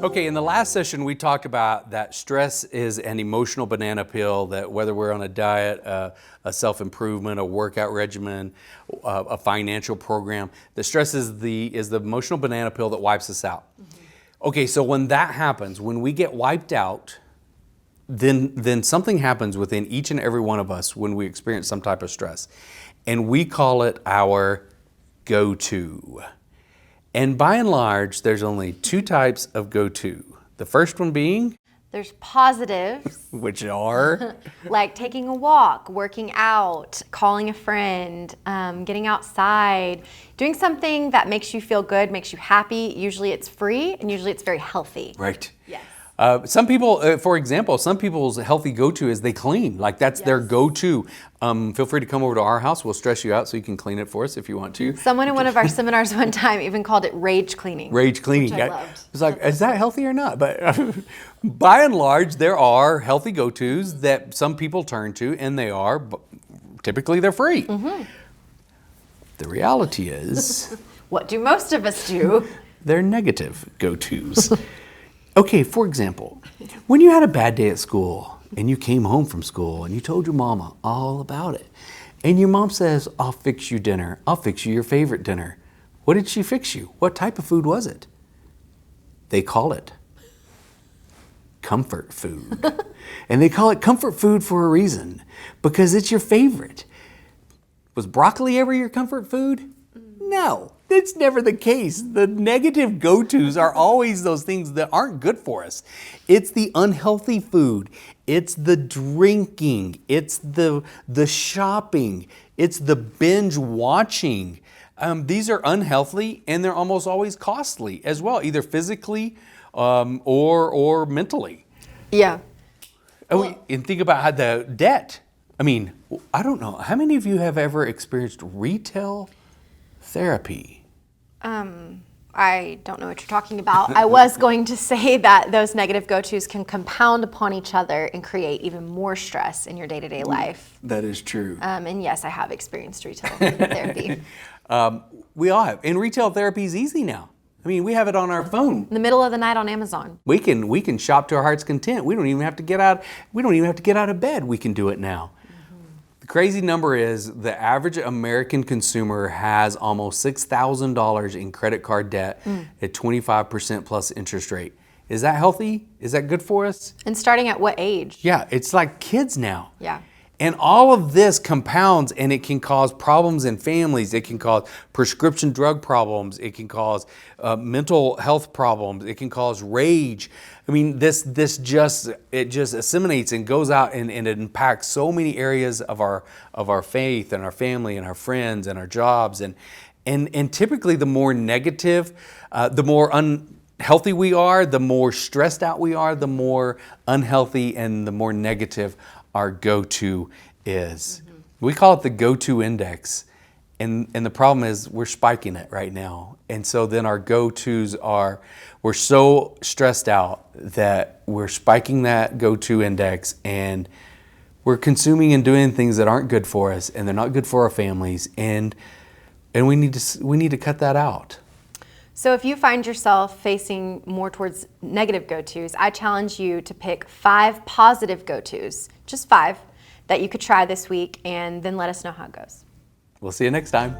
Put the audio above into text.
Okay, in the last session, we talked about that stress is an emotional banana peel, that whether we're on a diet, a self-improvement, a workout regimen, a financial program, the stress is the emotional banana peel that wipes us out. Okay, so when that happens, when we get wiped out, then something happens within each and every one of us when we experience some type of stress. And we call it our go-to. And by and large, there's only two types of go-to. The first one being? There's positives. Which are? Like taking a walk, working out, calling a friend, getting outside, doing something that makes you feel good, makes you happy. Usually it's free and usually it's very healthy. Right. Yes. Some people, for example, some people's healthy go-to is they clean. Like that's their go-to. Feel free to come over to our house. We'll stress you out so you can clean it for us if you want to. Someone in one of our seminars one time even called it rage cleaning. Rage cleaning. Which I loved. It's like, is that healthy or not? But by and large, there are healthy go-tos that some people turn to, and they are, typically they're free. Mm-hmm. The reality is... What do most of us do? They're negative go-tos. Okay, for example, when you had a bad day at school and you came home from school and you told your mama all about it, and your mom says, I'll fix you dinner, I'll fix you your favorite dinner. What did she fix you? What type of food was it? They call it comfort food. And they call it comfort food for a reason, because it's your favorite. Was broccoli ever your comfort food? No. That's never the case. The negative go-tos are always those things that aren't good for us. It's the unhealthy food. It's the drinking. It's the shopping. It's the binge watching. These are unhealthy and they're almost always costly as well, either physically or mentally. Yeah. And think about how the debt. I mean, I don't know. How many of you have ever experienced retail therapy? I don't know what you're talking about. I was going to say that those negative go-tos can compound upon each other and create even more stress in your day-to-day life. That is true. And yes, I have experienced retail therapy. We all have. And retail therapy is easy now. I mean, we have it on our phone. In the middle of the night on Amazon. We can shop to our heart's content. We don't even have to get out. We don't even have to get out of bed. We can do it now. Crazy number is the average American consumer has almost $6,000 in credit card debt at 25% plus interest rate. Is that healthy? Is that good for us? And starting at what age? Yeah, it's like kids now. Yeah. And all of this compounds and it can cause problems in families. It can cause prescription drug problems. It can cause mental health problems. It can cause rage. I mean, this just assimilates and goes out and it impacts so many areas of our faith and our family and our friends and our jobs. And typically the more negative, the more unhealthy we are, the more stressed out we are, the more unhealthy and the more negative our go-to is. Mm-hmm. We call it the go-to index. And the problem is we're spiking it right now. And so then our go-tos we're so stressed out that we're spiking that go-to index and we're consuming and doing things that aren't good for us and they're not good for our families. And we need to cut that out. So if you find yourself facing more towards negative go-tos, I challenge you to pick 5 positive go-tos, just 5, that you could try this week and then let us know how it goes. We'll see you next time.